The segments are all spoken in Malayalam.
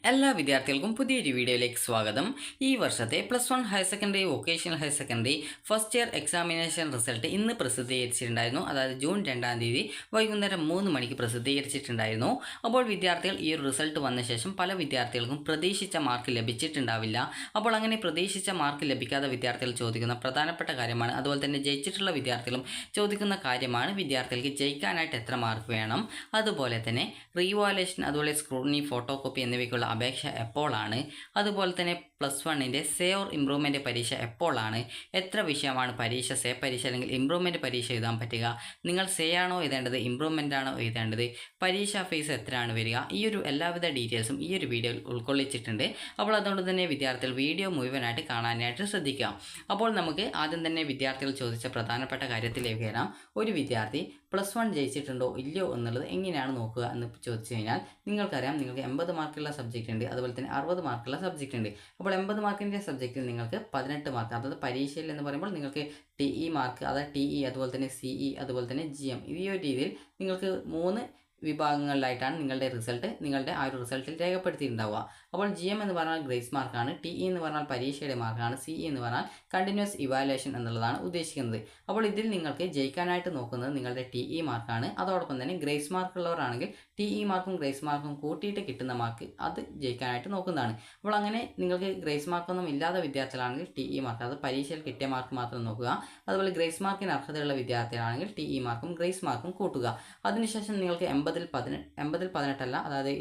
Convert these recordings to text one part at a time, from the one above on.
എല്ലാ വിദ്യാർത്ഥികൾക്കും പുതിയൊരു വീഡിയോയിലേക്ക് സ്വാഗതം. ഈ വർഷത്തെ +1 higher secondary, vocational higher secondary first year examination result ഇന്ന് പ്രസിദ്ധീകരിച്ചിട്ടുണ്ടായിരുന്നു. അതായത് ജൂൺ 2-ാം തീയതി വൈകുന്നേരം 3 മണിക്ക് പ്രസിദ്ധീകരിച്ചിട്ടുണ്ടായിരുന്നു. അപ്പോൾ വിദ്യാർത്ഥികൾ ഈ ഒരു റിസൾട്ട് വന്ന ശേഷം പല വിദ്യാർത്ഥികൾക്കും പ്രതീക്ഷിച്ച മാർക്ക് ലഭിച്ചിട്ടുണ്ടാവില്ല. അപ്പോൾ അങ്ങനെ പ്രതീക്ഷിച്ച മാർക്ക് ലഭിക്കാത്ത വിദ്യാർത്ഥികൾ ചോദിക്കുന്ന പ്രധാനപ്പെട്ട കാര്യമാണ്, അതുപോലെ തന്നെ ജയിച്ചിട്ടുള്ള വിദ്യാർത്ഥികളും ചോദിക്കുന്ന കാര്യമാണ്, വിദ്യാർത്ഥികൾക്ക് ജയിക്കാനായിട്ട് എത്ര മാർക്ക് വേണം, അതുപോലെ തന്നെ റീവാലുവേഷൻ, അതുപോലെ സ്ക്രൂട്ടിനി, ഫോട്ടോ കോപ്പി എന്നിവയ്ക്കുള്ള അപേക്ഷ എപ്പോഴാണ്, അതുപോലെ തന്നെ +1ൻ്റെ സേ ഓർ ഇംപ്രൂവ്മെൻറ്റ് പരീക്ഷ എപ്പോഴാണ്, എത്ര വിഷയമാണ് പരീക്ഷ, സേ പരീക്ഷ അല്ലെങ്കിൽ ഇംപ്രൂവ്മെൻറ്റ് പരീക്ഷ എഴുതാൻ പറ്റുക, നിങ്ങൾ സേ ആണോ എഴുതേണ്ടത് ഇംപ്രൂവ്മെൻ്റ് ആണോ എഴുതേണ്ടത്, പരീക്ഷാ ഫീസ് എത്രയാണ് വരിക, ഈ ഒരു എല്ലാവിധ ഡീറ്റെയിൽസും ഈ ഒരു വീഡിയോയിൽ ഉൾക്കൊള്ളിച്ചിട്ടുണ്ട്. അപ്പോൾ അതുകൊണ്ട് തന്നെ വിദ്യാർത്ഥികൾ വീഡിയോ മുഴുവനായിട്ട് കാണാനായിട്ട് ശ്രദ്ധിക്കാം. അപ്പോൾ നമുക്ക് ആദ്യം തന്നെ വിദ്യാർത്ഥികൾ ചോദിച്ച പ്രധാനപ്പെട്ട കാര്യത്തിലേക്ക് വരാം. ഒരു വിദ്യാർത്ഥി +1 ജയിച്ചിട്ടുണ്ടോ ഇല്ലയോ എന്നുള്ളത് എങ്ങനെയാണ് നോക്കുക എന്ന് ചോദിച്ചു കഴിഞ്ഞാൽ, നിങ്ങൾക്കറിയാം നിങ്ങൾക്ക് 80 മാർക്കുള്ള സബ്ജക്റ്റ് ഉണ്ട്, അതുപോലെ തന്നെ 60 മാർക്കുള്ള സബ്ജക്റ്റ് ഉണ്ട്. അപ്പോൾ 80 മാർക്കിൻ്റെ സബ്ജക്റ്റിൽ നിങ്ങൾക്ക് 18 മാർക്ക്, അതായത് പരീക്ഷയിൽ എന്ന് പറയുമ്പോൾ നിങ്ങൾക്ക് TE മാർക്ക്, അതായത് TE, അതുപോലെ തന്നെ CE, അതുപോലെ തന്നെ GM, ഈ ഒരു രീതിയിൽ നിങ്ങൾക്ക് 3 വിഭാഗങ്ങളിലായിട്ടാണ് നിങ്ങളുടെ റിസൾട്ട്, നിങ്ങളുടെ ആ ഒരു റിസൾട്ടിൽ രേഖപ്പെടുത്തിയിട്ടുണ്ടാവുക. അപ്പോൾ GM എന്ന് പറഞ്ഞാൽ ഗ്രേസ് മാർക്കാണ്, TE എന്ന് പറഞ്ഞാൽ പരീക്ഷയുടെ മാർക്കാണ്, CE എന്ന് പറഞ്ഞാൽ കണ്ടിന്യൂസ് ഇവാലുവേഷൻ എന്നുള്ളതാണ് ഉദ്ദേശിക്കുന്നത്. അപ്പോൾ ഇതിൽ നിങ്ങൾക്ക് ജയിക്കാനായിട്ട് നോക്കുന്നത് നിങ്ങളുടെ TE മാർക്കാണ്. അതോടൊപ്പം തന്നെ ഗ്രേസ് മാർക്ക് ഉള്ളവരാണെങ്കിൽ TE മാർക്കും ഗ്രേസ് മാർക്കും കൂട്ടിയിട്ട് കിട്ടുന്ന മാർക്ക് അത് ജയിക്കാനായിട്ട് നോക്കുന്നതാണ്. അപ്പോൾ അങ്ങനെ നിങ്ങൾക്ക് ഗ്രേസ് മാർക്കൊന്നും ഇല്ലാത്ത വിദ്യാർത്ഥികളാണെങ്കിൽ TE മാർക്ക്, അത് പരീക്ഷയിൽ കിട്ടിയ മാർക്ക് മാത്രം നോക്കുക. അതുപോലെ ഗ്രേസ് മാർക്കിന് അർഹതയുള്ള വിദ്യാർത്ഥികളാണെങ്കിൽ TE മാർക്കും ഗ്രേസ് മാർക്കും കൂട്ടുക. അതിനുശേഷം നിങ്ങൾക്ക് 80ൽ 18 അല്ല, അതായത്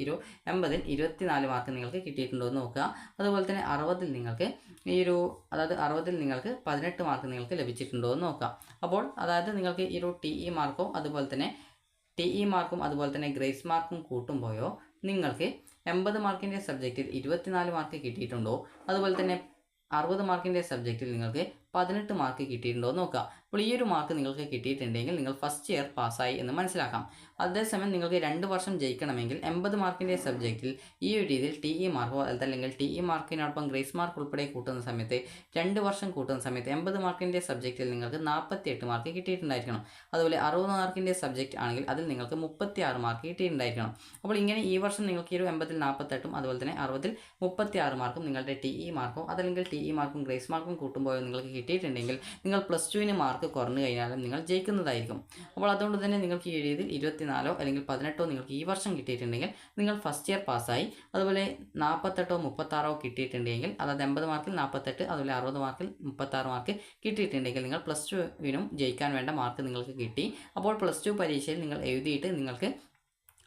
80ൽ 24 മാർക്ക് നിങ്ങൾക്ക് കിട്ടിയിട്ടുണ്ടോ എന്ന് നോക്കുക. അതുപോലെ തന്നെ 60ൽ നിങ്ങൾക്ക് അതായത് 60ൽ നിങ്ങൾക്ക് 18 മാർക്ക് നിങ്ങൾക്ക് ലഭിച്ചിട്ടുണ്ടോ എന്ന് നോക്കുക. അപ്പോൾ അതായത് നിങ്ങൾക്ക് ഈ ഒരു TE മാർക്കോ അതുപോലെ തന്നെ TE മാർക്കും അതുപോലെ തന്നെ ഗ്രേസ് മാർക്കും കൂട്ടുമ്പോഴോ നിങ്ങൾക്ക് 80 മാർക്കിൻ്റെ സബ്ജക്റ്റിൽ 24 മാർക്ക് കിട്ടിയിട്ടുണ്ടോ, അതുപോലെ തന്നെ 60 മാർക്കിൻ്റെ സബ്ജക്റ്റിൽ നിങ്ങൾക്ക് 18 മാർക്ക് കിട്ടിയിട്ടുണ്ടോ എന്ന് നോക്കുക. അപ്പോൾ ഈ ഒരു മാർക്ക് നിങ്ങൾക്ക് കിട്ടിയിട്ടുണ്ടെങ്കിൽ നിങ്ങൾ ഫസ്റ്റ് ഇയർ പാസ്സായി എന്ന് മനസ്സിലാക്കാം. അതേസമയം നിങ്ങൾക്ക് 2 വർഷം ജയിക്കണമെങ്കിൽ 80 മാർക്കിൻ്റെ സബ്ജക്റ്റിൽ ഈ ഒരു രീതിയിൽ TE മാർക്കോ അല്ലെങ്കിൽ TE മാർക്കിനോടൊപ്പം ഗ്രേസ് മാർക്ക് ഉൾപ്പെടെ കൂട്ടുന്ന സമയത്ത് 2 വർഷം കൂട്ടുന്ന സമയത്ത് 80 മാർക്കിൻ്റെ സബ്ജക്റ്റിൽ നിങ്ങൾക്ക് 48 മാർക്ക് കിട്ടിയിട്ടുണ്ടായിരിക്കണം. അതുപോലെ 60 മാർക്കിൻ്റെ സബ്ജക്റ്റ് ആണെങ്കിൽ അതിൽ നിങ്ങൾക്ക് 36 മാർക്ക് കിട്ടിയിട്ടുണ്ടായിരിക്കണം. അപ്പോൾ ഇങ്ങനെ ഈ വർഷം നിങ്ങൾക്ക് 80ൽ 48ഉം അതുപോലെ തന്നെ 60ൽ 36 മാർക്കും നിങ്ങളുടെ TE മാർക്കോ അതല്ലെങ്കിൽ TE മാർക്കും ഗ്രേസ് മാർക്കും കൂട്ടുമ്പോഴോ നിങ്ങൾക്ക് കിട്ടിയിട്ടുണ്ടെങ്കിൽ നിങ്ങൾ +2ന് മാർക്ക് കുറഞ്ഞു കഴിഞ്ഞാലും നിങ്ങൾ ജയിക്കുന്നതായിരിക്കും. അപ്പോൾ അതുകൊണ്ട് തന്നെ നിങ്ങൾക്ക് ഈ രീതിയിൽ 24 അല്ലെങ്കിൽ 18 നിങ്ങൾക്ക് ഈ വർഷം കിട്ടിയിട്ടുണ്ടെങ്കിൽ നിങ്ങൾ ഫസ്റ്റ് ഇയർ പാസ്സായി. അതുപോലെ 48 36 കിട്ടിയിട്ടുണ്ടെങ്കിൽ, അതായത് 80 മാർക്കിൽ 48, അതുപോലെ 60 മാർക്കിൽ 36 മാർക്ക് കിട്ടിയിട്ടുണ്ടെങ്കിൽ നിങ്ങൾ +2വിനും ജയിക്കാൻ വേണ്ട മാർക്ക് നിങ്ങൾക്ക് കിട്ടി. അപ്പോൾ +2 പരീക്ഷയിൽ നിങ്ങൾ എഴുതിയിട്ട് നിങ്ങൾക്ക്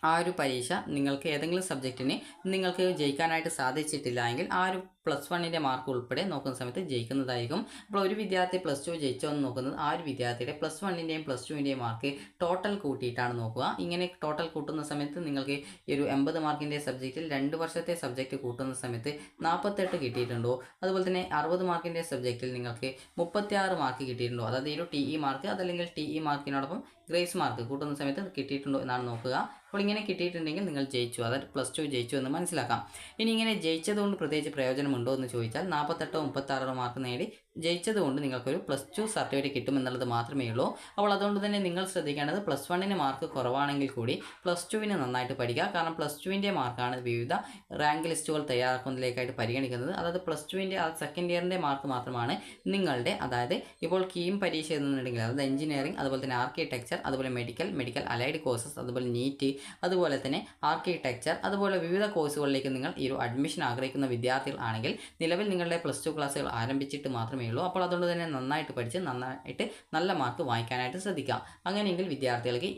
ആ ഒരു പരീക്ഷ നിങ്ങൾക്ക് ഏതെങ്കിലും സബ്ജക്റ്റിന് നിങ്ങൾക്ക് ജയിക്കാനായിട്ട് സാധിച്ചിട്ടില്ല എങ്കിൽ ആ ഒരു +1ൻ്റെ മാർക്ക് ഉൾപ്പെടെ നോക്കുന്ന സമയത്ത് ജയിക്കുന്നതായിരിക്കും. അപ്പോൾ ഒരു വിദ്യാർത്ഥി +2 ജയിച്ചോ എന്ന് നോക്കുന്നത് ആ ഒരു വിദ്യാർത്ഥിയുടെ +1ൻ്റെയും +2ൻ്റെയും മാർക്ക് ടോട്ടൽ കൂട്ടിയിട്ടാണ് നോക്കുക. ഇങ്ങനെ ടോട്ടൽ കൂട്ടുന്ന സമയത്ത് നിങ്ങൾക്ക് ഈ ഒരു 80 മാർക്കിൻ്റെ സബ്ജക്റ്റിൽ 2 വർഷത്തെ സബ്ജക്റ്റ് കൂട്ടുന്ന സമയത്ത് 48 കിട്ടിയിട്ടുണ്ടോ, അതുപോലെ തന്നെ 60 മാർക്കിൻ്റെ സബ്ജക്റ്റിൽ നിങ്ങൾക്ക് 36 മാർക്ക് കിട്ടിയിട്ടുണ്ടോ, അതായത് ഈ ഒരു TE മാർക്ക് അതല്ലെങ്കിൽ TE മാർക്കിനോടൊപ്പം ഗ്രേസ് മാർക്ക് കൂട്ടുന്ന സമയത്ത് കിട്ടിയിട്ടുണ്ടോ എന്നാണ് നോക്കുക. അപ്പോൾ ഇങ്ങനെ കിട്ടിയിട്ടുണ്ടെങ്കിൽ നിങ്ങൾ ജയിച്ചു, അതായത് +2 ജയിച്ചു എന്ന് മനസ്സിലാക്കാം. ഇനി ഇങ്ങനെ ജയിച്ചതുകൊണ്ട് പ്രത്യേകിച്ച് പ്രയോജനമുണ്ടോ എന്ന് ചോദിച്ചാൽ 48 36 മാർക്ക് നേടി ജയിച്ചതുകൊണ്ട് നിങ്ങൾക്കൊരു +2 സർട്ടിഫിക്കറ്റ് കിട്ടുമെന്നുള്ളത് മാത്രമേ ഉള്ളൂ. അപ്പോൾ അതുകൊണ്ട് തന്നെ നിങ്ങൾ ശ്രദ്ധിക്കേണ്ടത് +1ന് മാർക്ക് കുറവാണെങ്കിൽ കൂടി +2വിന് നന്നായിട്ട് പഠിക്കുക. കാരണം +2ൻ്റെ മാർക്കാണ് വിവിധ റാങ്ക് ലിസ്റ്റുകൾ തയ്യാറാക്കുന്നതിലേക്കായിട്ട് പരിഗണിക്കുന്നത്. അതായത് +2ൻ്റെ സെക്കൻഡ് ഇയറിൻ്റെ മാർക്ക് മാത്രമാണ് നിങ്ങളുടെ, അതായത് ഇപ്പോൾ കീം പരീക്ഷ എന്നുണ്ടെങ്കിൽ അതായത് എഞ്ചിനീയറിംഗ്, അതുപോലെ തന്നെ ആർക്കിടെക്ചർ, അതുപോലെ മെഡിക്കൽ അലൈഡ് കോഴ്സസ്, അതുപോലെ നീറ്റ്, അതുപോലെ തന്നെ ആർക്കിടെക്ചർ, അതുപോലെ വിവിധ കോഴ്സുകളിലേക്ക് നിങ്ങൾ ഈ ഒരു അഡ്മിഷൻ ആഗ്രഹിക്കുന്ന വിദ്യാർത്ഥികൾ ആണെങ്കിൽ നിലവിൽ നിങ്ങളുടെ +2 ക്ലാസ്സുകൾ ആരംഭിച്ചിട്ട് മാത്രമേ ഉള്ളൂ. അപ്പോൾ അതുകൊണ്ട് തന്നെ നന്നായിട്ട് പഠിച്ച് നന്നായിട്ട് നല്ല മാർക്ക് വാങ്ങിക്കാനായിട്ട് ശ്രദ്ധിക്കുക. അങ്ങനെയെങ്കിൽ വിദ്യാർത്ഥികൾക്ക്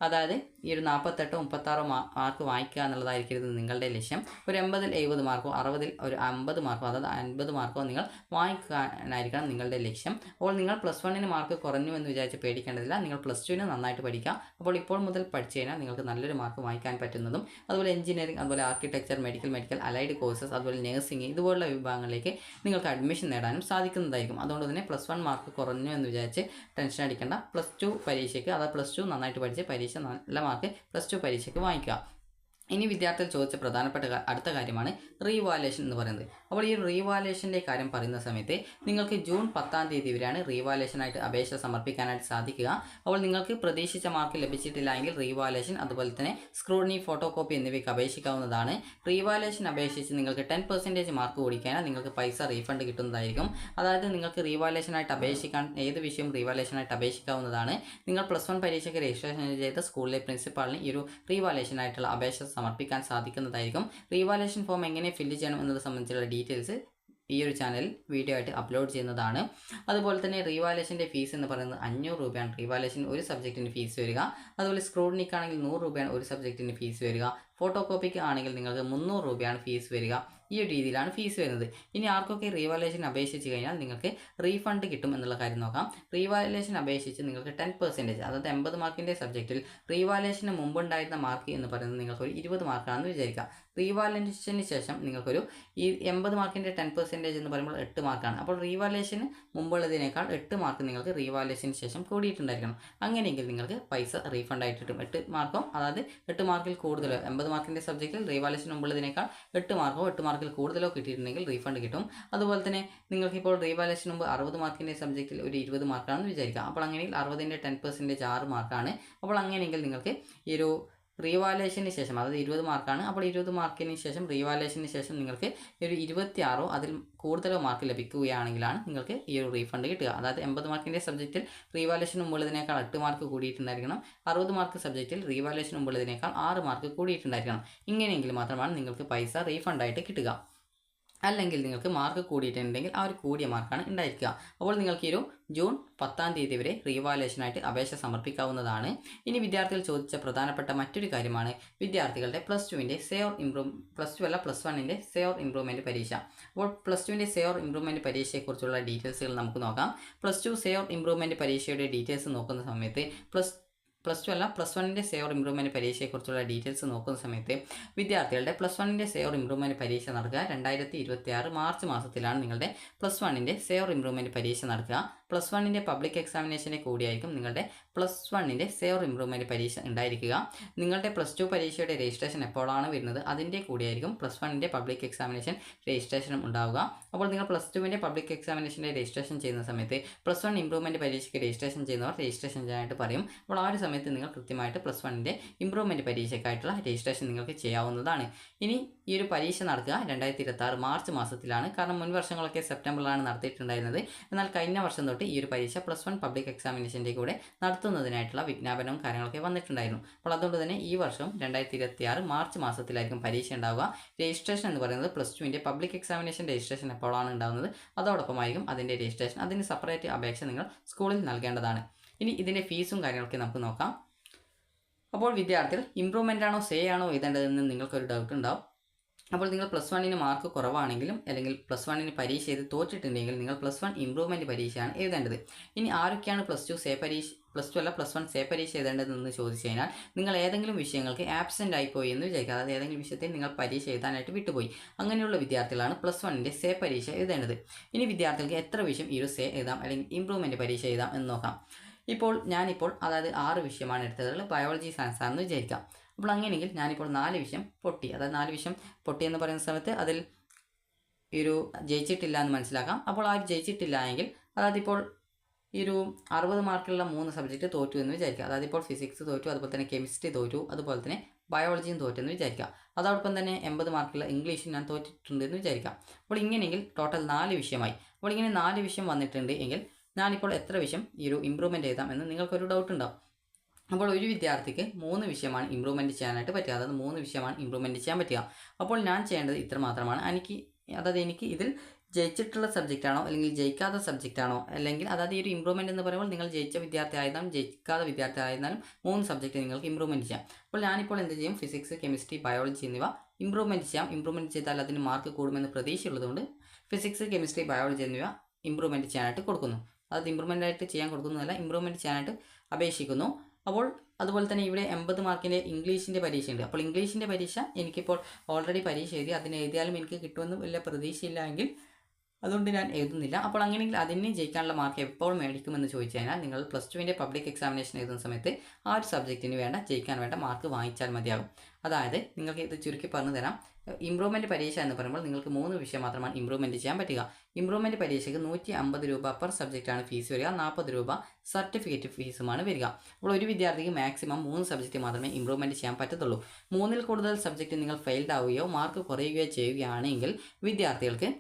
അതായത് ഈ ഒരു 48 36 മാർക്ക് വാങ്ങിക്കുക എന്നുള്ളതായിരിക്കരുത് നിങ്ങളുടെ ലക്ഷ്യം. ഒരു 80ൽ 70 മാർക്കോ 60ൽ ഒരു 50 മാർക്കോ അതായത് 50 മാർക്കോ നിങ്ങൾ വാങ്ങിക്കാനായിരിക്കണം നിങ്ങളുടെ ലക്ഷ്യം. അപ്പോൾ നിങ്ങൾ +1ന് മാർക്ക് കുറഞ്ഞു എന്ന് വിചാരിച്ച് പേടിക്കേണ്ടതില്ല. നിങ്ങൾ +2ന് നന്നായിട്ട് പഠിക്കുക. അപ്പോൾ ഇപ്പോൾ മുതൽ പഠിച്ചു കഴിഞ്ഞാൽ നിങ്ങൾക്ക് നല്ലൊരു മാർക്ക് വാങ്ങിക്കാൻ പറ്റുന്നതും, അതുപോലെ എഞ്ചിനീയറിംഗ്, അതുപോലെ ആർക്കിടെക്ചർ, മെഡിക്കൽ അലൈഡ് കോഴ്സസ്, അതുപോലെ നഴ്സിംഗ്, ഇതുപോലുള്ള വിഭാഗങ്ങളിലേക്ക് നിങ്ങൾക്ക് അഡ്മിഷൻ നേടാനും സാധിക്കുന്നതായിരിക്കും. അതുകൊണ്ട് തന്നെ +1 മാർക്ക് കുറഞ്ഞു എന്ന് വിചാരിച്ച് ടെൻഷൻ അടിക്കേണ്ട. +2 പരീക്ഷയ്ക്ക്, അതായത് +2 നന്നായിട്ട് പഠിച്ച് നല്ല മാർക്ക് +2 പരീക്ഷയ്ക്ക് വാങ്ങിക്കുക. ഇനി വിദ്യാർത്ഥികൾ ചോദിച്ച പ്രധാനപ്പെട്ട അടുത്ത കാര്യമാണ് റീവാലുവേഷൻ എന്ന് പറയുന്നത്. അപ്പോൾ ഈ റീവാലുവേഷൻ്റെ കാര്യം പറയുന്ന സമയത്ത് നിങ്ങൾക്ക് ജൂൺ 10-ാം തീയതി വരെയാണ് റീവാലുവേഷനായിട്ട് അപേക്ഷ സമർപ്പിക്കാനായിട്ട് സാധിക്കുക. അപ്പോൾ നിങ്ങൾക്ക് പ്രതീക്ഷിച്ച മാർക്ക് ലഭിച്ചിട്ടില്ല എങ്കിൽ റീവാലുവേഷൻ അതുപോലെ തന്നെ സ്ക്രൂട്ടിനി, ഫോട്ടോ കോപ്പി എന്നിവയ്ക്ക് അപേക്ഷിക്കാവുന്നതാണ്. റീവാലുവേഷൻ അപേക്ഷിച്ച് നിങ്ങൾക്ക് 10% മാർക്ക് കൂടിക്കഴിഞ്ഞാൽ നിങ്ങൾക്ക് പൈസ റീഫണ്ട് കിട്ടുന്നതായിരിക്കും. അതായത് നിങ്ങൾക്ക് റീവാലുവേഷനായിട്ട് അപേക്ഷിക്കാൻ ഏത് വിഷയം റീവാലുവേഷനായിട്ട് അപേക്ഷിക്കാവുന്നതാണ്. നിങ്ങൾ +1 പരീക്ഷയ്ക്ക് രജിസ്ട്രേഷൻ ചെയ്ത സ്കൂളിലെ പ്രിൻസിപ്പാളിന് ഈ ഒരു റീവാലുവേഷനായിട്ടുള്ള അപേക്ഷ സമർപ്പിക്കാൻ സാധിക്കുന്നതായിരിക്കും. റീവാലുവേഷൻ ഫോം എങ്ങനെ ഫില്ല് ചെയ്യണം എന്നത് സംബന്ധിച്ചുള്ള ഡീറ്റെയിൽസ് ഈ ഒരു ചാനലിൽ വീഡിയോ ആയിട്ട് അപ്ലോഡ് ചെയ്യുന്നതാണ്. അതുപോലെ തന്നെ റീവാലുവേഷൻ്റെ ഫീസ് എന്ന് പറയുന്നത് 500 രൂപയാണ് റീവാലുവേഷൻ ഒരു സബ്ജക്റ്റിന് ഫീസ് വരിക. അതുപോലെ സ്ക്രൂട്ടിനിക്കാണെങ്കിൽ 100 രൂപയാണ് ഒരു സബ്ജക്റ്റിന് ഫീസ് വരിക. ഫോട്ടോ കോപ്പിക്ക് ആണെങ്കിൽ നിങ്ങൾക്ക് 300 രൂപയാണ് ഫീസ് വരിക. ഈ ഒരു രീതിയിലാണ് ഫീസ് വരുന്നത്. ഇനി ആർക്കൊക്കെ റീവാലുവേഷൻ അപേക്ഷിച്ച് കഴിഞ്ഞാൽ നിങ്ങൾക്ക് റീഫണ്ട് കിട്ടും എന്നുള്ള കാര്യം നോക്കാം. റീവാലുവേഷൻ അപേക്ഷിച്ച് നിങ്ങൾക്ക് 10%, അതായത് 80 മാർക്കിൻ്റെ സബ്ജക്റ്റിൽ റീവാലുവേഷന് മുമ്പുണ്ടായിരുന്ന മാർക്ക് എന്ന് പറയുന്നത് നിങ്ങൾക്കൊരു 20 മാർക്കാണെന്ന് വിചാരിക്കാം. റീവാലുവേഷന് ശേഷം നിങ്ങൾക്കൊരു 80 മാർക്കിൻ്റെ 10% എന്ന് പറയുമ്പോൾ 8 മാർക്കാണ്. അപ്പോൾ റീവാലുവേഷന് മുമ്പുള്ളതിനേക്കാൾ 8 മാർക്ക് നിങ്ങൾക്ക് റീവാലുവേഷന് ശേഷം കൂടിയിട്ടുണ്ടായിരിക്കണം. അങ്ങനെയെങ്കിൽ നിങ്ങൾക്ക് പൈസ റീഫണ്ട് ആയിട്ട് കിട്ടും. 8 മാർക്കോ അതായത് 8 മാർക്കിൽ കൂടുതലോ 80 മാർക്കിൻ്റെ സബ്ജക്റ്റിൽ റീവാലുവേഷന് മുമ്പുള്ളതിനേക്കാൾ 8 മാർക്കോ 8 മാർക്കിൽ കൂടുതലോ കിട്ടിയിട്ടുണ്ടെങ്കിൽ റീഫണ്ട് കിട്ടും. അതുപോലെ തന്നെ നിങ്ങൾക്കിപ്പോൾ റീവാലുവേഷന് മുമ്പ് 60 മാർക്കിൻ്റെ സബ്ജക്റ്റിൽ ഒരു 20 മാർക്കാണെന്ന് വിചാരിക്കാം. അപ്പോൾ അങ്ങനെയെങ്കിൽ 60ൻ്റെ 10% 6 മാർക്കാണ്. അപ്പോൾ അങ്ങനെയെങ്കിൽ നിങ്ങൾക്ക് ഈ ഒരു റീവാലുവേഷന് ശേഷം അതായത് 20 മാർക്കാണ്. അപ്പോൾ 20 മാർക്കിന് ശേഷം റീവാലുവേഷന് ശേഷം നിങ്ങൾക്ക് ഒരു 26 അതിൽ കൂടുതലോ മാർക്ക് ലഭിക്കുകയാണെങ്കിലാണ് നിങ്ങൾക്ക് ഈ ഒരു റീഫണ്ട് കിട്ടുക. അതായത് 80 മാർക്കിൻ്റെ സബ്ജക്റ്റിൽ റീവാലുവേഷന് മുമ്പുള്ളതിനേക്കാൾ 8 മാർക്ക് കൂടിയിട്ടുണ്ടായിരിക്കണം. 60 മാർക്ക് സബ്ജക്റ്റിൽ റീവാലുവേഷന് മുമ്പുള്ളതിനേക്കാൾ 6 മാർക്ക് കൂടിയിട്ടുണ്ടായിരിക്കണം. ഇങ്ങനെയെങ്കിൽ മാത്രമാണ് നിങ്ങൾക്ക് പൈസ റീഫണ്ടായിട്ട് കിട്ടുക. അല്ലെങ്കിൽ നിങ്ങൾക്ക് മാർക്ക് കൂടിയിട്ടുണ്ടെങ്കിൽ ആ ഒരു കൂടിയ മാർക്കാണ് ഉണ്ടായിരിക്കുക. അപ്പോൾ നിങ്ങൾക്ക് ഈ ഒരു ജൂൺ 10-ാം തീയതി വരെ റീവാലുവേഷനായിട്ട് അപേക്ഷ സമർപ്പിക്കാവുന്നതാണ്. ഇനി വിദ്യാർത്ഥികൾ ചോദിച്ച പ്രധാനപ്പെട്ട മറ്റൊരു കാര്യമാണ് വിദ്യാർത്ഥികളുടെ +2ൻ്റെ +1ൻ്റെ സേവർ ഇംപ്രൂവ്മെൻറ്റ് പരീക്ഷ. അപ്പോൾ +2ൻ്റെ സേവർ ഇംപ്രൂവ്മെൻറ്റ് പരീക്ഷയെക്കുറിച്ചുള്ള ഡീറ്റെയിൽസുകൾ നമുക്ക് നോക്കാം. +2 സേവർ ഇംപ്രൂവ്മെൻറ്റ് പരീക്ഷയുടെ ഡീറ്റെയിൽസ് നോക്കുന്ന സമയത്ത് +1ൻ്റെ സേവർ ഇംപ്രൂവ്മെൻറ്റ് പരീക്ഷയെക്കുറിച്ചുള്ള ഡീറ്റെയിൽസ് നോക്കുന്ന സമയത്ത് വിദ്യാർത്ഥികളുടെ +1ൻ്റെ സേവർ ഇംപ്രൂവ്മെൻറ്റ് പരീക്ഷ നടക്കുക 2026 മാർച്ച് മാസത്തിലാണ് നിങ്ങളുടെ +1ൻ്റെ സേവർ ഇംപ്രൂവ്മെൻറ്റ് പരീക്ഷ നടക്കുക. +1ൻ്റെ പബ്ലിക് എക്സാമിനേഷൻ്റെ കൂടിയായിരിക്കും നിങ്ങളുടെ +1ൻ്റെ സേവർ ഇംപ്രൂവ്മെൻറ്റ് പരീക്ഷ ഉണ്ടായിരിക്കുക. നിങ്ങളുടെ +2 പരീക്ഷയുടെ രജിസ്ട്രേഷൻ എപ്പോഴാണ് വരുന്നത് അതിൻ്റെ കൂടിയായിരിക്കും +1ൻ്റെ പബ്ലിക് എക്സാമിനേഷൻ രജിസ്ട്രേഷനും ഉണ്ടാവുക. അപ്പോൾ നിങ്ങൾ +2ൻ്റെ പബ്ലിക് എക്സാമിനേഷൻ്റെ രജിസ്ട്രേഷൻ ചെയ്യുന്ന സമയത്ത് +1 ഇംപ്രൂവ്മെൻറ്റ് പരീക്ഷയ്ക്ക് രജിസ്ട്രേഷൻ ചെയ്യുന്നവർ രജിസ്ട്രേഷൻ ചെയ്യാനായിട്ട് പറയും. അപ്പോൾ ആ ഒരു സമയത്ത് നിങ്ങൾ കൃത്യമായിട്ട് +1ൻ്റെ ഇംപ്രൂവ്മെൻറ്റ് പരീക്ഷയ്ക്കായിട്ടുള്ള രജിസ്ട്രേഷൻ നിങ്ങൾക്ക് ചെയ്യാവുന്നതാണ്. ഇനി ഈ ഒരു പരീക്ഷ നടക്കുക 2026 മാർച്ച് മാസത്തിലാണ്. കാരണം മുൻ വർഷങ്ങളൊക്കെ സെപ്റ്റംബറിലാണ് നടത്തിയിട്ടുണ്ടായിരുന്നത്. എന്നാൽ കഴിഞ്ഞ വർഷം തൊട്ട് ഈ ഒരു പരീക്ഷ +1 പബ്ലിക് എക്സാമിനേഷൻ്റെ കൂടെ നടത്തുന്നതിനായിട്ടുള്ള വിജ്ഞാപനവും കാര്യങ്ങളൊക്കെ വന്നിട്ടുണ്ടായിരുന്നു. അപ്പോൾ അതുകൊണ്ട് തന്നെ ഈ വർഷം 2026 മാർച്ച് മാസത്തിലായിരിക്കും പരീക്ഷ ഉണ്ടാവുക. രജിസ്ട്രേഷൻ എന്ന് പറയുന്നത് +2ൻ്റെ പബ്ലിക് എക്സാമിനേഷൻ രജിസ്ട്രേഷൻ എപ്പോഴാണ് ഉണ്ടാകുന്നത് അതോടൊപ്പമായിരിക്കും അതിൻ്റെ രജിസ്ട്രേഷൻ. അതിന് സെപ്പറേറ്റ് അപേക്ഷ നിങ്ങൾ സ്കൂളിൽ നൽകേണ്ടതാണ്. ഇനി ഇതിൻ്റെ ഫീസും കാര്യങ്ങളൊക്കെ നമുക്ക് നോക്കാം. അപ്പോൾ വിദ്യാർത്ഥികൾ ഇംപ്രൂവ്മെൻ്റ് ആണോ സേ ആണോ എഴുതേണ്ടതെന്ന് നിങ്ങൾക്കൊരു ഡൗട്ട് ഉണ്ടാവും. അപ്പോൾ നിങ്ങൾ +1ന് മാർക്ക് കുറവാണെങ്കിലും അല്ലെങ്കിൽ +1ന് പരീക്ഷ ചെയ്ത് തോറ്റിട്ടുണ്ടെങ്കിൽ നിങ്ങൾ +1 ഇംപ്രൂവ്മെൻറ്റ് പരീക്ഷയാണ് എഴുതേണ്ടത്. ഇനി ആരൊക്കെയാണ് +2 സേ പരീക്ഷ +1 സേ പരീക്ഷ എഴുതേണ്ടതെന്ന് ചോദിച്ചു കഴിഞ്ഞാൽ നിങ്ങൾ ഏതെങ്കിലും വിഷയങ്ങൾക്ക് ആബ്സെൻ്റ് ആയിപ്പോയി എന്ന് വിചാരിക്കുക. അതായത് ഏതെങ്കിലും വിഷയത്തിൽ നിങ്ങൾ പരീക്ഷ എഴുതാനായിട്ട് വിട്ടുപോയി. അങ്ങനെയുള്ള വിദ്യാർത്ഥികളാണ് +1ൻ്റെ സേ പരീക്ഷ എഴുതേണ്ടത്. ഇനി വിദ്യാർത്ഥികൾക്ക് എത്ര വിഷയം ഈ ഒരു സേ എഴുതാം അല്ലെങ്കിൽ ഇംപ്രൂവ്മെൻറ്റ് പരീക്ഷ എഴുതാം എന്ന് നോക്കാം. അതായത് 6 വിഷയമാണ് എടുത്തത്. ബയോളജി സയൻസ് ആണെന്ന് വിചാരിക്കാം. അപ്പോൾ അങ്ങനെയെങ്കിൽ ഞാനിപ്പോൾ 4 വിഷയം പൊട്ടി. അതായത് 4 വിഷയം പൊട്ടി എന്ന് പറയുന്ന സമയത്ത് അതിൽ ഒരു ജയിച്ചിട്ടില്ല എന്ന് മനസ്സിലാക്കാം. അപ്പോൾ ആ ജയിച്ചിട്ടില്ല എങ്കിൽ അതായത് ഇപ്പോൾ ഈ ഒരു 60 മാർക്കുള്ള 3 സബ്ജക്റ്റ് തോറ്റു എന്ന് വിചാരിക്കുക. അതായത് ഇപ്പോൾ ഫിസിക്സ് തോറ്റു, അതുപോലെ തന്നെ കെമിസ്ട്രി തോറ്റു, അതുപോലെ തന്നെ ബയോളജിയും തോറ്റെന്ന് വിചാരിക്കുക. അതോടൊപ്പം തന്നെ 80 മാർക്കുള്ള ഇംഗ്ലീഷും ഞാൻ തോറ്റിട്ടുണ്ട് എന്ന് വിചാരിക്കാം. അപ്പോൾ ഇങ്ങനെയെങ്കിൽ ടോട്ടൽ 4 വിഷയമായി. അപ്പോൾ ഇങ്ങനെ 4 വിഷയം വന്നിട്ടുണ്ട് എങ്കിൽ ഞാനിപ്പോൾ എത്ര വിഷയം ഈ ഒരു ഇംപ്രൂവ്മെൻറ്റ് എഴുതാം എന്ന് നിങ്ങൾക്കൊരു ഡൗട്ട് ഉണ്ടാവും. അപ്പോൾ ഒരു വിദ്യാർത്ഥിക്ക് 3 വിഷയമാണ് ഇംപ്രൂവ്മെൻറ്റ് ചെയ്യാനായിട്ട് പറ്റുക. അതായത് 3 വിഷയമാണ് ഇംപ്രൂവ്മെൻറ്റ് ചെയ്യാൻ പറ്റുക. അപ്പോൾ ഞാൻ ചെയ്യേണ്ടത് ഇത്ര മാത്രമാണ്. എനിക്ക് ഇതിൽ ജയിച്ചിട്ടുള്ള സബ്ജക്റ്റാണോ അല്ലെങ്കിൽ ജയിക്കാത്ത സബ്ജക്റ്റാണോ അല്ലെങ്കിൽ അതായത് ഈ ഒരു ഇംപ്രൂവ്മെൻറ്റ് എന്ന് പറയുമ്പോൾ നിങ്ങൾ ജയിച്ച വിദ്യാർത്ഥി ആയിരുന്നാലും ജയിക്കാത്ത വിദ്യാർത്ഥി ആയിരുന്നാലും 3 സബ്ജക്റ്റ് നിങ്ങൾക്ക് ഇംപ്രൂവ്മെൻറ്റ് ചെയ്യാം. അപ്പോൾ ഞാനിപ്പോൾ എന്ത് ചെയ്യും, ഫിസിക്സ്, കെമിസ്ട്രി, ബയോളജി എന്നിവ ഇംപ്രൂവ്മെൻറ്റ് ചെയ്യാം. ഇംപ്രൂവ്മെൻറ്റ് ചെയ്താൽ അതിന് മാർക്ക് കൂടുമെന്ന് പ്രതീക്ഷയുള്ളതുകൊണ്ട് ഫിസിക്സ്, കെമിസ്ട്രി, ബയോളജി എന്നിവ ഇംപ്രൂവ്മെൻറ്റ് ചെയ്യാനായിട്ട് കൊടുക്കുന്നു. അത് ഇംപ്രൂവ്മെൻ്റ് ആയിട്ട് ചെയ്യാൻ കൊടുക്കുന്നതല്ല, ഇംപ്രൂവ്മെൻറ്റ് ചെയ്യാനായിട്ട് അപേക്ഷിക്കുന്നു. അപ്പോൾ അതുപോലെ തന്നെ ഇവിടെ 80 മാർക്കിൻ്റെ ഇംഗ്ലീഷിൻ്റെ പരീക്ഷയുണ്ട്. അപ്പോൾ ഇംഗ്ലീഷിൻ്റെ പരീക്ഷ എനിക്കിപ്പോൾ ഓൾറെഡി പരീക്ഷ എഴുതി അതിന് എഴുതിയാലും എനിക്ക് കിട്ടുമെന്ന് വലിയ പ്രതീക്ഷയില്ല എങ്കിൽ അതുകൊണ്ട് ഞാൻ എഴുതുന്നില്ല. അപ്പോൾ അങ്ങനെയെങ്കിൽ അതിന് ജയിക്കാനുള്ള മാർക്ക് എപ്പോൾ മേടിക്കുമെന്ന് ചോദിച്ചു കഴിഞ്ഞാൽ നിങ്ങൾ പ്ലസ് ടുവിൻ്റെ പബ്ലിക് എക്സാമിനേഷൻ എഴുതുന്ന സമയത്ത് ആ ഒരു സബ്ജക്റ്റിന് ജയിക്കാൻ വേണ്ട മാർക്ക് വാങ്ങിച്ചാൽ മതിയാകും. അതായത് നിങ്ങൾക്ക് ഇത് ചുരുക്കി പറഞ്ഞു തരാം. ഇംപ്രൂവ്മെൻറ്റ് പരീക്ഷ എന്ന് പറയുമ്പോൾ നിങ്ങൾക്ക് 3 വിഷയം മാത്രമാണ് ഇംപ്രൂവ്മെൻറ്റ് ചെയ്യാൻ പറ്റുക. ഇംപ്രൂവ്മെൻറ്റ് പരീക്ഷയ്ക്ക് 150 രൂപ പെർ സബ്ജക്റ്റാണ് ഫീസ് വരിക. 40 രൂപ സർട്ടിഫിക്കറ്റ് ഫീസുമാണ് വരിക. അപ്പോൾ ഒരു വിദ്യാർത്ഥിക്ക് മാക്സിമം 3 സബ്ജക്റ്റ് മാത്രമേ ഇംപ്രൂവ്മെൻറ്റ് ചെയ്യാൻ പറ്റത്തുള്ളൂ. 3ൽ കൂടുതൽ സബ്ജക്റ്റ് നിങ്ങൾ ഫെയിൽഡ് ആവുകയോ മാർക്ക് കുറയുകയോ ചെയ്യുകയാണെങ്കിൽ വിദ്യാർത്ഥികൾക്ക്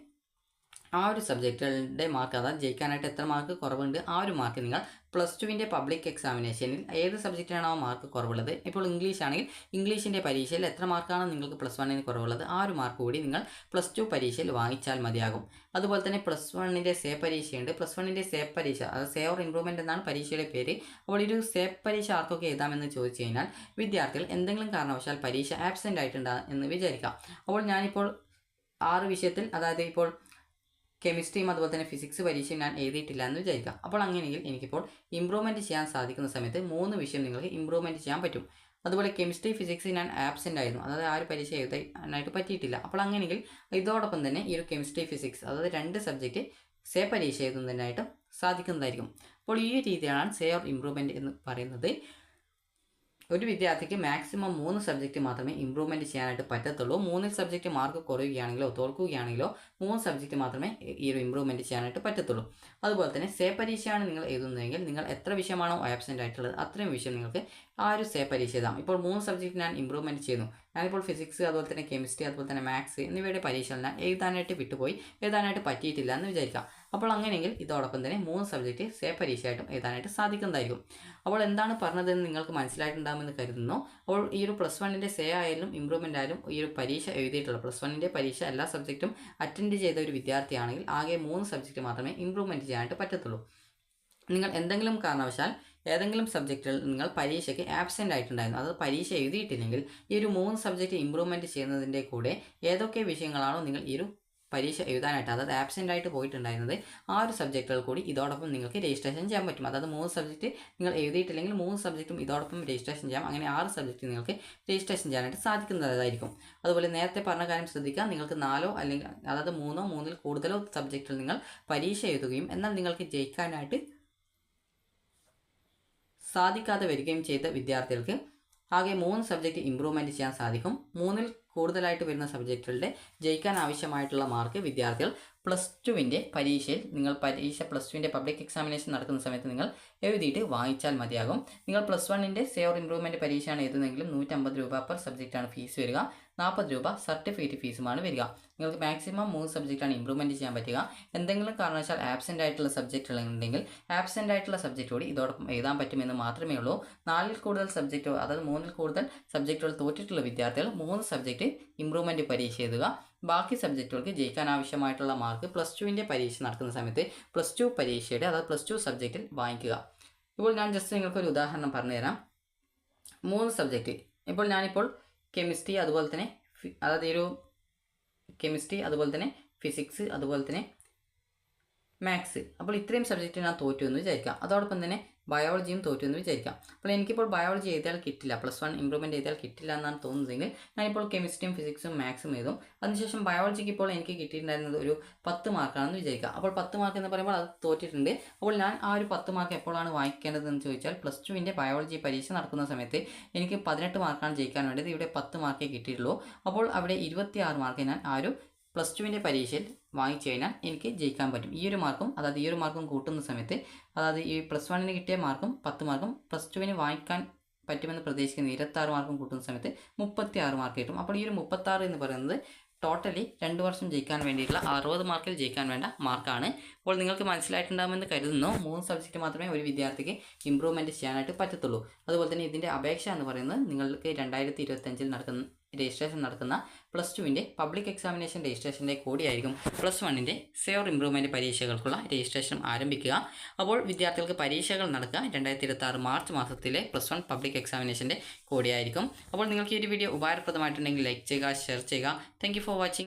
ആ ഒരു സബ്ജക്റ്റുകളുടെ മാർക്ക്, അതായത് ജയിക്കാനായിട്ട് എത്ര മാർക്ക് കുറവുണ്ട് ആ ഒരു മാർക്ക് നിങ്ങൾ പ്ലസ് ടുവിൻ്റെ പബ്ലിക് എക്സാമിനേഷനിൽ ഏത് സബ്ജക്റ്റിനാണോ ആ മാർക്ക് കുറവുള്ളത്, ഇപ്പോൾ ഇംഗ്ലീഷ് ആണെങ്കിൽ ഇംഗ്ലീഷിൻ്റെ പരീക്ഷയിൽ എത്ര മാർക്കാണ് നിങ്ങൾക്ക് പ്ലസ് വണ്ണിന് കുറവുള്ളത് ആ ഒരു മാർക്ക് കൂടി നിങ്ങൾ പ്ലസ് ടു പരീക്ഷയിൽ വാങ്ങിച്ചാൽ മതിയാകും. അതുപോലെ തന്നെ പ്ലസ് വണ്ണിൻ്റെ സേ പരീക്ഷയുണ്ട്. പ്ലസ് വണ്ണിൻ്റെ സേ പരീക്ഷ, അത് സേ ഓർ ഇംപ്രൂവ്മെൻറ്റ് എന്നാണ് പരീക്ഷയുടെ പേര്. അപ്പോൾ ഒരു സേ പരീക്ഷ ആർക്കൊക്കെ എഴുതാമെന്ന് ചോദിച്ചു കഴിഞ്ഞാൽ വിദ്യാർത്ഥികൾ എന്തെങ്കിലും കാരണവശാൽ പരീക്ഷ ആബ്സെൻ്റ് ആയിട്ടുണ്ടാ എന്ന് വിചാരിക്കാം. അപ്പോൾ ഞാനിപ്പോൾ 6 വിഷയത്തിൽ, അതായത് ഇപ്പോൾ കെമിസ്ട്രിയും അതുപോലെ തന്നെ ഫിസിക്സ് പരീക്ഷയും ഞാൻ എഴുതിയിട്ടില്ല എന്ന് വിചാരിക്കാം. അപ്പോൾ അങ്ങനെയെങ്കിൽ എനിക്കിപ്പോൾ ഇംപ്രൂവ്മെൻറ്റ് ചെയ്യാൻ സാധിക്കുന്ന സമയത്ത് 3 വിഷയം നിങ്ങൾക്ക് ഇംപ്രൂവ്മെൻറ്റ് ചെയ്യാൻ പറ്റും. അതുപോലെ കെമിസ്ട്രി ഫിസിക്സ് ഞാൻ ആബ്സെൻ്റ് ആയിരുന്നു, അതായത് ആ ഒരു പരീക്ഷ എഴുതാനായിട്ട് പറ്റിയിട്ടില്ല. അപ്പോൾ അങ്ങനെയെങ്കിൽ ഇതോടൊപ്പം തന്നെ ഈ ഒരു കെമിസ്ട്രി ഫിസിക്സ്, അതായത് 2 സബ്ജക്റ്റ് സേ പരീക്ഷ എഴുതുന്നതിനായിട്ടും സാധിക്കുന്നതായിരിക്കും. അപ്പോൾ ഈ രീതിയാണ് സേ ഓർ ഇംപ്രൂവ്മെൻറ്റ് എന്ന് പറയുന്നത്. ഒരു വിദ്യാർത്ഥിക്ക് മാക്സിമം 3 സബ്ജക്റ്റ് മാത്രമേ ഇംപ്രൂവ്മെൻറ്റ് ചെയ്യാനായിട്ട് പറ്റത്തുള്ളൂ. 3 സബ്ജക്റ്റ് മാർക്ക് കുറയുകയാണെങ്കിലോ തോൽക്കുകയാണെങ്കിലോ 3 സബ്ജക്റ്റ് മാത്രമേ ഈ ഒരു ഇംപ്രൂവ്മെൻറ്റ് ചെയ്യാനായിട്ട് പറ്റത്തുള്ളൂ. അതുപോലെ തന്നെ സേ പരീക്ഷയാണ് നിങ്ങൾ എഴുതുന്നതെങ്കിൽ നിങ്ങൾ എത്ര വിഷയമാണോ ആബ്സെൻ്റ് ആയിട്ടുള്ളത് അത്രയും വിഷയം നിങ്ങൾക്ക് ആ ഒരു സേ പരീക്ഷ എഴുതാം. ഇപ്പോൾ 3 സബ്ജക്റ്റ് ഞാൻ ഇംപ്രൂവ്മെൻറ്റ് ചെയ്യുന്നു. ഞാനിപ്പോൾ ഫിസിക്സ്, അതുപോലെ തന്നെ കെമിസ്ട്രി, അതുപോലെ തന്നെ മാത്സ് എന്നിവയുടെ പരീക്ഷകൾ ഞാൻ എഴുതാനായിട്ട് പറ്റിയിട്ടില്ല എന്ന് വിചാരിക്കാം. അപ്പോൾ അങ്ങനെയെങ്കിൽ ഇതോടൊപ്പം തന്നെ 3 സബ്ജക്റ്റ് സേ പരീക്ഷയായിട്ടും എഴുതാനായിട്ട് സാധിക്കുന്നതായിരിക്കും. അപ്പോൾ എന്താണ് പറഞ്ഞതെന്ന് നിങ്ങൾക്ക് മനസ്സിലായിട്ടുണ്ടാകുമെന്ന് കരുതുന്നു. അപ്പോൾ ഈ ഒരു പ്ലസ് വണ്ണിൻ്റെ സേ ആയാലും ഇംപ്രൂവ്മെൻ്റ് ആയാലും ഈ ഒരു പരീക്ഷ എഴുതിയിട്ടുള്ള പ്ലസ് വണ്ണിൻ്റെ പരീക്ഷ എല്ലാ സബ്ജക്റ്റും അറ്റൻഡ് ചെയ്ത ഒരു വിദ്യാർത്ഥിയാണെങ്കിൽ ആകെ 3 സബ്ജക്റ്റ് മാത്രമേ ഇംപ്രൂവ്മെൻറ്റ് ചെയ്യാനായിട്ട് പറ്റത്തുള്ളൂ. നിങ്ങൾ എന്തെങ്കിലും കാരണവശാൽ ഏതെങ്കിലും സബ്ജക്റ്റുകൾ നിങ്ങൾ പരീക്ഷയ്ക്ക് ആബ്സെൻ്റ് ആയിട്ടുണ്ടായിരുന്നു, അത് പരീക്ഷ എഴുതിയിട്ടില്ലെങ്കിൽ ഈ ഒരു 3 സബ്ജക്റ്റ് ഇംപ്രൂവ്മെൻറ്റ് ചെയ്യുന്നതിൻ്റെ കൂടെ ഏതൊക്കെ വിഷയങ്ങളാണോ നിങ്ങൾ ഈ ഒരു പരീക്ഷ എഴുതാനായിട്ട്, അതായത് ആബ്സെൻ്റ് ആയിട്ട് പോയിട്ടുണ്ടായിരുന്നത് ആ ഒരു സബ്ജക്റ്റുകൾ കൂടി ഇതോടൊപ്പം നിങ്ങൾക്ക് രജിസ്ട്രേഷൻ ചെയ്യാൻ പറ്റും. അതായത് 3 സബ്ജക്റ്റ് നിങ്ങൾ എഴുതിയിട്ടില്ലെങ്കിൽ 3 സബ്ജക്റ്റും ഇതോടൊപ്പം രജിസ്ട്രേഷൻ ചെയ്യാം. അങ്ങനെ 6 സബ്ജക്റ്റ് നിങ്ങൾക്ക് രജിസ്ട്രേഷൻ ചെയ്യാനായിട്ട് സാധിക്കുന്നതായിരിക്കും. അതുപോലെ നേരത്തെ പറഞ്ഞ കാര്യം ശ്രദ്ധിക്കുക, നിങ്ങൾക്ക് 4 അല്ലെങ്കിൽ അതായത് 3 3ൽ കൂടുതലോ സബ്ജക്റ്റുകൾ നിങ്ങൾ പരീക്ഷ എഴുതുകയും എന്നാൽ നിങ്ങൾക്ക് ജയിക്കാനായിട്ട് സാധിക്കാതെ വരികയും ചെയ്ത വിദ്യാർത്ഥികൾക്ക് ആകെ 3 സബ്ജക്റ്റ് ഇംപ്രൂവ്മെൻറ്റ് ചെയ്യാൻ സാധിക്കും. 3ൽ കൂടുതലായിട്ട് വരുന്ന സബ്ജക്റ്റുകളുടെ ജയിക്കാൻ ആവശ്യമായിട്ടുള്ള മാർക്ക് വിദ്യാർത്ഥികൾ പ്ലസ് ടുവിൻ്റെ പരീക്ഷയിൽ നിങ്ങൾ പ്ലസ് ടുവിൻ്റെ പബ്ലിക് എക്സാമിനേഷൻ നടക്കുന്ന സമയത്ത് നിങ്ങൾ എഴുതിയിട്ട് വാങ്ങിച്ചാൽ മതിയാകും. നിങ്ങൾ പ്ലസ് വണ്ണിൻ്റെ സേ ഓർ ഇംപ്രൂവ്മെൻറ്റ് പരീക്ഷയാണ് എഴുതുന്നതെങ്കിലും 150 രൂപ പെർ സബ്ജക്റ്റാണ് ഫീസ് വരിക. 40 രൂപ സർട്ടിഫിക്കറ്റ് ഫീസുമാണ് വരിക. നിങ്ങൾക്ക് മാക്സിമം 3 സബ്ജക്റ്റാണ് ഇംപ്രൂവ്മെൻറ്റ് ചെയ്യാൻ പറ്റുക. എന്തെങ്കിലും കാരണവശാൽ ആബ്സെൻ്റ് ആയിട്ടുള്ള സബ്ജക്റ്റുകൾ ഉണ്ടെങ്കിൽ ആബ്സെൻ്റ് ആയിട്ടുള്ള സബ്ജക്റ്റ് കൂടി ഇതോടൊപ്പം എഴുതാൻ പറ്റുമെന്ന് മാത്രമേ ഉള്ളൂ. 4ൽ കൂടുതൽ സബ്ജക്റ്റോ അതായത് 3ൽ കൂടുതൽ സബ്ജക്റ്റുകൾ തോറ്റിട്ടുള്ള വിദ്യാർത്ഥികൾ 3 സബ്ജക്റ്റ് ഇംപ്രൂവ്മെൻറ്റ് പരീക്ഷ എഴുതുക. ബാക്കി സബ്ജക്റ്റുകൾക്ക് ജയിക്കാൻ ആവശ്യമായിട്ടുള്ള മാർക്ക് പ്ലസ് ടുവിൻ്റെ പരീക്ഷ നടക്കുന്ന സമയത്ത് പ്ലസ് ടു പരീക്ഷയുടെ, അതായത് പ്ലസ് ടു സബ്ജക്റ്റിൽ വാങ്ങിക്കുക. ഇപ്പോൾ ഞാൻ ജസ്റ്റ് നിങ്ങൾക്കൊരു ഉദാഹരണം പറഞ്ഞുതരാം. 3 സബ്ജക്റ്റ്, ഇപ്പോൾ ഞാനിപ്പോൾ കെമിസ്ട്രി, അതുപോലെ തന്നെ അതായത് ഒരു കെമിസ്ട്രി, അതുപോലെ തന്നെ ഫിസിക്സ്, അതുപോലെ തന്നെ മാത്സ്, അപ്പോൾ ഇത്രയും സബ്ജക്റ്റ് ഞാൻ തോറ്റു എന്ന് വിചാരിക്കാം. അതോടൊപ്പം തന്നെ ബയോളജിയും തോറ്റു എന്ന് വിചാരിക്കാം. അപ്പോൾ എനിക്കിപ്പോൾ ബയോളജി എഴുതിയാൽ കിട്ടില്ല, പ്ലസ് 1 ഇംപ്രൂവ്മെൻറ്റ് എഴുതിയാൽ കിട്ടില്ല എന്നാണ് തോന്നുന്നതെങ്കിൽ ഞാനിപ്പോൾ കെമിസ്ട്രിയും ഫിസിക്സും മാത്സും എഴുതും. അതിനുശേഷം ബയോളജിക്ക് ഇപ്പോൾ എനിക്ക് കിട്ടിയിട്ടുണ്ടായിരുന്നത് ഒരു 10 മാർക്കാണെന്ന് വിചാരിക്കുക. അപ്പോൾ 10 മാർക്ക് എന്ന് പറയുമ്പോൾ അത് തോറ്റിട്ടുണ്ട്. അപ്പോൾ ഞാൻ ആ ഒരു 10 മാർക്ക് എപ്പോഴാണ് വാങ്ങിക്കേണ്ടതെന്ന് ചോദിച്ചാൽ പ്ലസ് ടുവിൻ്റെ ബയോളജി പരീക്ഷ നടക്കുന്ന സമയത്ത് എനിക്ക് 18 മാർക്കാണ് ജയിക്കാൻ വേണ്ടത്. ഇവിടെ 10 മാർക്കേ കിട്ടിയിട്ടുള്ളൂ. അപ്പോൾ അവിടെ 26 മാർക്ക് ഞാൻ ആ ഒരു പ്ലസ് ടുവിൻ്റെ പരീക്ഷയിൽ വാങ്ങിച്ചു കഴിഞ്ഞാൽ എനിക്ക് ജയിക്കാൻ പറ്റും. ഈ ഒരു മാർക്കും കൂട്ടുന്ന സമയത്ത്, അതായത് ഈ പ്ലസ് 1 കിട്ടിയ മാർക്കും 10 മാർക്കും പ്ലസ് ടുവിന് വാങ്ങിക്കാൻ പറ്റുമെന്ന് പ്രതീക്ഷിക്കുന്ന 26 മാർക്കും കൂട്ടുന്ന സമയത്ത് 36 മാർക്ക് കിട്ടും. അപ്പോൾ ഈ ഒരു 36 എന്ന് പറയുന്നത് ടോട്ടലി 2 വർഷം ജയിക്കാൻ വേണ്ടിയിട്ടുള്ള 60 മാർക്കിൽ ജയിക്കാൻ വേണ്ട മാർക്കാണ്. അപ്പോൾ നിങ്ങൾക്ക് മനസ്സിലായിട്ടുണ്ടാകുമെന്ന് കരുതുന്നു. 3 സബ്ജക്റ്റ് മാത്രമേ ഒരു വിദ്യാർത്ഥിക്ക് ഇംപ്രൂവ്മെൻറ്റ് ചെയ്യാനായിട്ട് പറ്റത്തുള്ളൂ. അതുപോലെ തന്നെ ഇതിൻ്റെ അപേക്ഷ എന്ന് പറയുന്നത് നിങ്ങൾക്ക് 2025 രജിസ്ട്രേഷൻ നടക്കുന്ന പ്ലസ് ടുവിൻ്റെ പബ്ലിക് എക്സാമിനേഷൻ രജിസ്ട്രേഷൻ്റെ കൂടിയായിരിക്കും പ്ലസ് 1 സേ ഓർ ഇംപ്രൂവ്മെൻറ്റ് പരീക്ഷകൾക്കുള്ള രജിസ്ട്രേഷൻ ആരംഭിക്കുക. അപ്പോൾ വിദ്യാർത്ഥികൾക്ക് പരീക്ഷകൾ നടക്കുക 2026 മാർച്ച് മാസത്തിലെ പ്ലസ് 1 പബ്ലിക് എക്സാമിനേഷൻ്റെ കൂടിയായിരിക്കും. അപ്പോൾ നിങ്ങൾക്ക് ഈ ഒരു വീഡിയോ ഉപകാരപ്രദമായിട്ടുണ്ടെങ്കിൽ ലൈക്ക് ചെയ്യുക, ഷെയർ ചെയ്യുക. Thank you for watching.